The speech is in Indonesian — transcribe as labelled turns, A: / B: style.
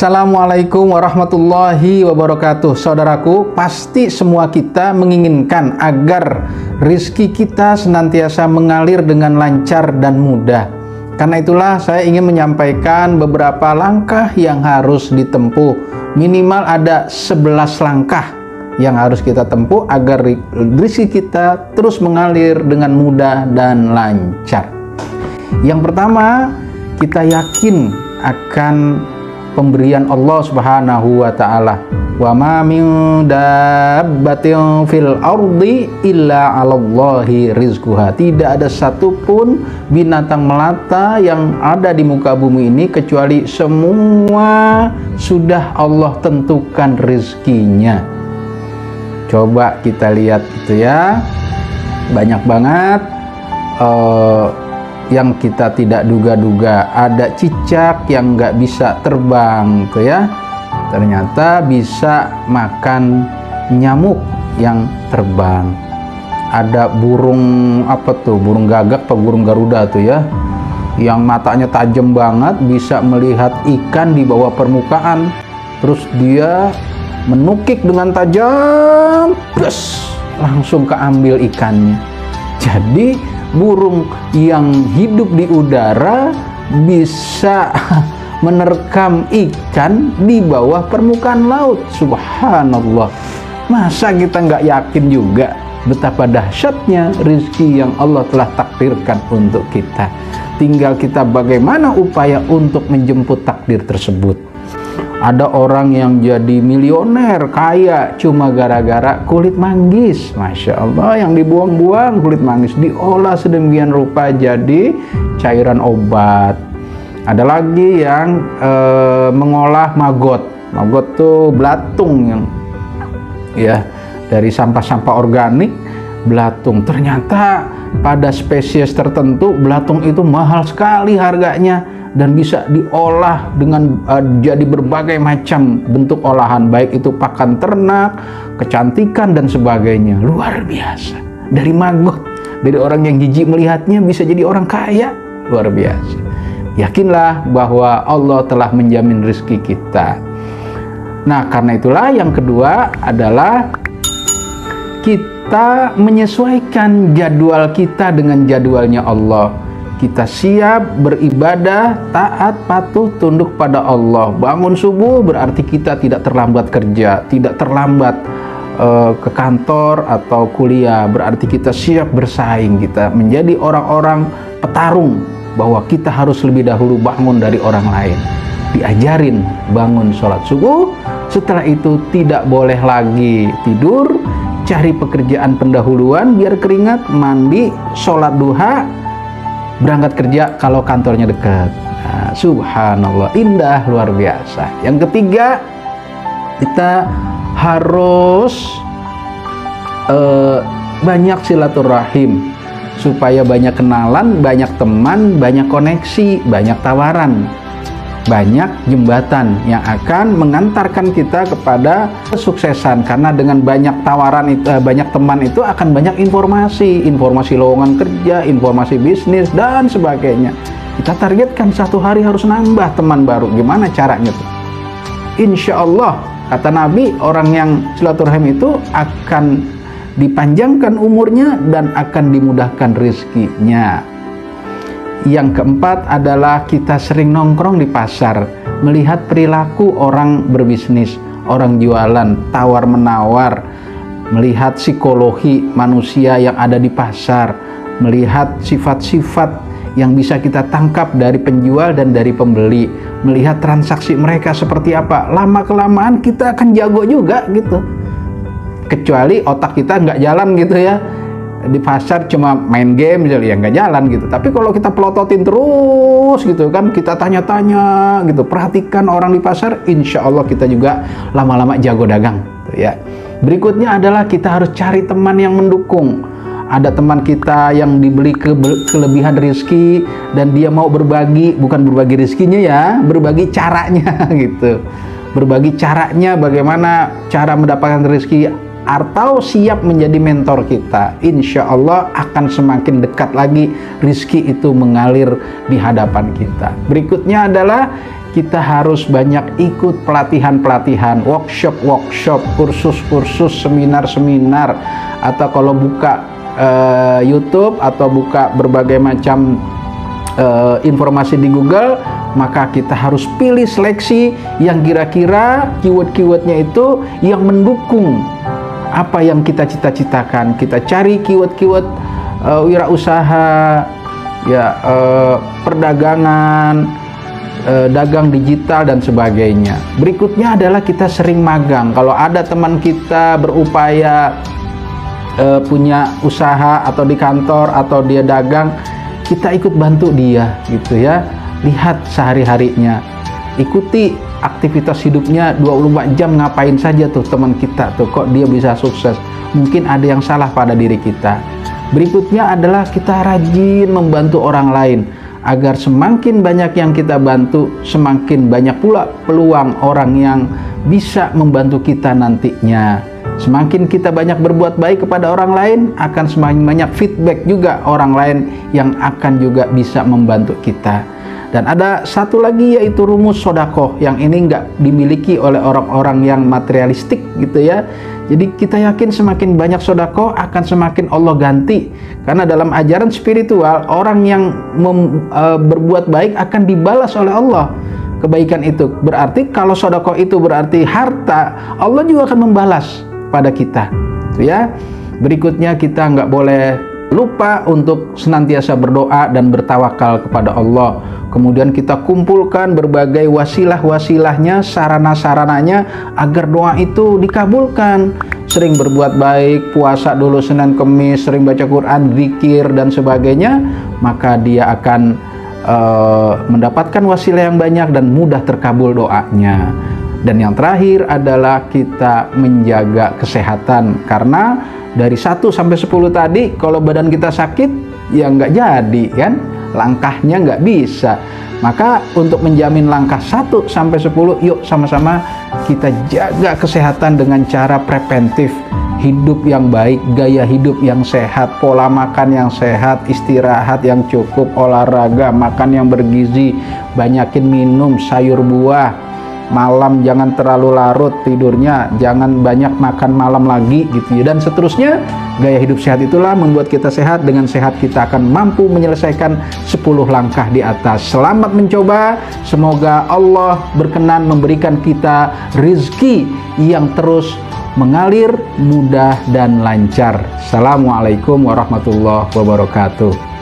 A: Assalamualaikum warahmatullahi wabarakatuh. Saudaraku, pasti semua kita menginginkan agar rizki kita senantiasa mengalir dengan lancar dan mudah. Karena itulah saya ingin menyampaikan beberapa langkah yang harus ditempuh. Minimal ada 11 langkah yang harus kita tempuh agar rizki kita terus mengalir dengan mudah dan lancar. Yang pertama, kita yakin akan pemberian Allah Subhanahu wa taala. Wa ma min dabbatin fil ardi illa 'alallahi rizquha. Tidak ada satupun binatang melata yang ada di muka bumi ini kecuali semua sudah Allah tentukan rizkinya. Coba kita lihat itu ya. Banyak banget yang kita tidak duga-duga. Ada cicak yang nggak bisa terbang tuh ya, ternyata bisa makan nyamuk yang terbang. Ada burung apa tuh, burung gagak atau burung garuda tuh ya, yang matanya tajam banget, bisa melihat ikan di bawah permukaan, terus dia menukik dengan tajam, plus langsung keambil ikannya. Jadi burung yang hidup di udara bisa menerkam ikan di bawah permukaan laut. Subhanallah. Masa kita nggak yakin juga betapa dahsyatnya rizki yang Allah telah takdirkan untuk kita. Tinggal kita bagaimana upaya untuk menjemput takdir tersebut. Ada orang yang jadi milioner, kaya, cuma gara-gara kulit manggis. Masya Allah, yang dibuang-buang kulit manggis diolah sedemikian rupa jadi cairan obat. Ada lagi yang mengolah maggot. Maggot tuh belatung yang ya dari sampah-sampah organik, belatung. Ternyata pada spesies tertentu belatung itu mahal sekali harganya dan bisa diolah dengan jadi berbagai macam bentuk olahan, baik itu pakan ternak, kecantikan dan sebagainya. Luar biasa. Dari maggot, dari orang yang jijik melihatnya bisa jadi orang kaya. Luar biasa. Yakinlah bahwa Allah telah menjamin rezeki kita. Nah, karena itulah yang kedua adalah kita menyesuaikan jadwal kita dengan jadwalnya Allah. Kita siap beribadah, taat, patuh, tunduk pada Allah. Bangun subuh berarti kita tidak terlambat kerja, tidak terlambat ke kantor atau kuliah. Berarti kita siap bersaing, kita menjadi orang-orang petarung bahwa kita harus lebih dahulu bangun dari orang lain. Diajarin bangun sholat subuh, setelah itu tidak boleh lagi tidur, cari pekerjaan pendahuluan biar keringat, mandi, sholat duha, berangkat kerja kalau kantornya dekat. Nah, subhanallah, indah, luar biasa. Yang ketiga, kita harus banyak silaturahim supaya banyak kenalan, banyak teman, banyak koneksi, banyak tawaran, banyak jembatan yang akan mengantarkan kita kepada kesuksesan. Karena dengan banyak tawaran itu, banyak teman itu akan banyak informasi lowongan kerja, informasi bisnis dan sebagainya. Kita targetkan satu hari harus nambah teman baru. Gimana caranya tuh? Insya Allah, kata Nabi, orang yang silaturahim itu akan dipanjangkan umurnya dan akan dimudahkan rezekinya. Yang keempat adalah kita sering nongkrong di pasar, melihat perilaku orang berbisnis, orang jualan, tawar-menawar, melihat psikologi manusia yang ada di pasar, melihat sifat-sifat yang bisa kita tangkap dari penjual dan dari pembeli, melihat transaksi mereka seperti apa. Lama-kelamaan kita akan jago juga gitu. Kecuali otak kita nggak jalan gitu ya. Di pasar cuma main game misalnya, ya nggak jalan gitu. Tapi kalau kita pelototin terus gitu kan, kita tanya-tanya gitu, perhatikan orang di pasar, insya Allah kita juga lama-lama jago dagang gitu ya. Berikutnya adalah kita harus cari teman yang mendukung. Ada teman kita yang diberi kelebihan rezeki dan dia mau berbagi, bukan berbagi rezekinya ya, berbagi caranya gitu. Berbagi caranya, bagaimana cara mendapatkan rezeki, atau siap menjadi mentor kita. Insya Allah akan semakin dekat lagi rizki itu mengalir di hadapan kita. Berikutnya adalah kita harus banyak ikut pelatihan-pelatihan, workshop-workshop, kursus-kursus, seminar-seminar, atau kalau buka YouTube atau buka berbagai macam informasi di Google, maka kita harus pilih seleksi yang kira-kira keyword-keywordnya itu yang mendukung apa yang kita cita-citakan. Kita cari keyword-keyword wirausaha, ya, perdagangan, dagang digital dan sebagainya. Berikutnya adalah kita sering magang. Kalau ada teman kita berupaya punya usaha atau di kantor atau dia dagang, kita ikut bantu dia gitu ya. Lihat sehari-harinya, ikuti aktivitas hidupnya 24 jam, ngapain saja tuh teman kita tuh, kok dia bisa sukses. Mungkin ada yang salah pada diri kita. Berikutnya adalah kita rajin membantu orang lain, agar semakin banyak yang kita bantu, semakin banyak pula peluang orang yang bisa membantu kita nantinya. Semakin kita banyak berbuat baik kepada orang lain, akan semakin banyak feedback juga orang lain yang akan juga bisa membantu kita. Dan ada satu lagi, yaitu rumus sodakoh, yang ini nggak dimiliki oleh orang-orang yang materialistik gitu ya. Jadi kita yakin semakin banyak sodakoh akan semakin Allah ganti. Karena dalam ajaran spiritual, orang yang berbuat baik akan dibalas oleh Allah kebaikan itu. Berarti kalau sodakoh itu berarti harta, Allah juga akan membalas pada kita, ya. Berikutnya kita nggak boleh lupa untuk senantiasa berdoa dan bertawakal kepada Allah. Kemudian kita kumpulkan berbagai wasilah-wasilahnya, sarana-sarananya agar doa itu dikabulkan. Sering berbuat baik, puasa dulu Senin Kemis, sering baca Quran, zikir dan sebagainya, maka dia akan mendapatkan wasilah yang banyak dan mudah terkabul doanya. Dan yang terakhir adalah kita menjaga kesehatan, karena dari 1 sampai 10 tadi, kalau badan kita sakit ya nggak jadi kan, langkahnya nggak bisa. Maka untuk menjamin langkah 1 sampai 10, yuk sama-sama kita jaga kesehatan dengan cara preventif. Hidup yang baik, gaya hidup yang sehat, pola makan yang sehat, istirahat yang cukup, olahraga, makan yang bergizi, banyakin minum sayur buah. Malam jangan terlalu larut tidurnya, jangan banyak makan malam lagi gitu ya, dan seterusnya. Gaya hidup sehat itulah membuat kita sehat. Dengan sehat kita akan mampu menyelesaikan 10 langkah di atas. Selamat mencoba, semoga Allah berkenan memberikan kita rezeki yang terus mengalir, mudah dan lancar. Assalamualaikum warahmatullahi wabarakatuh.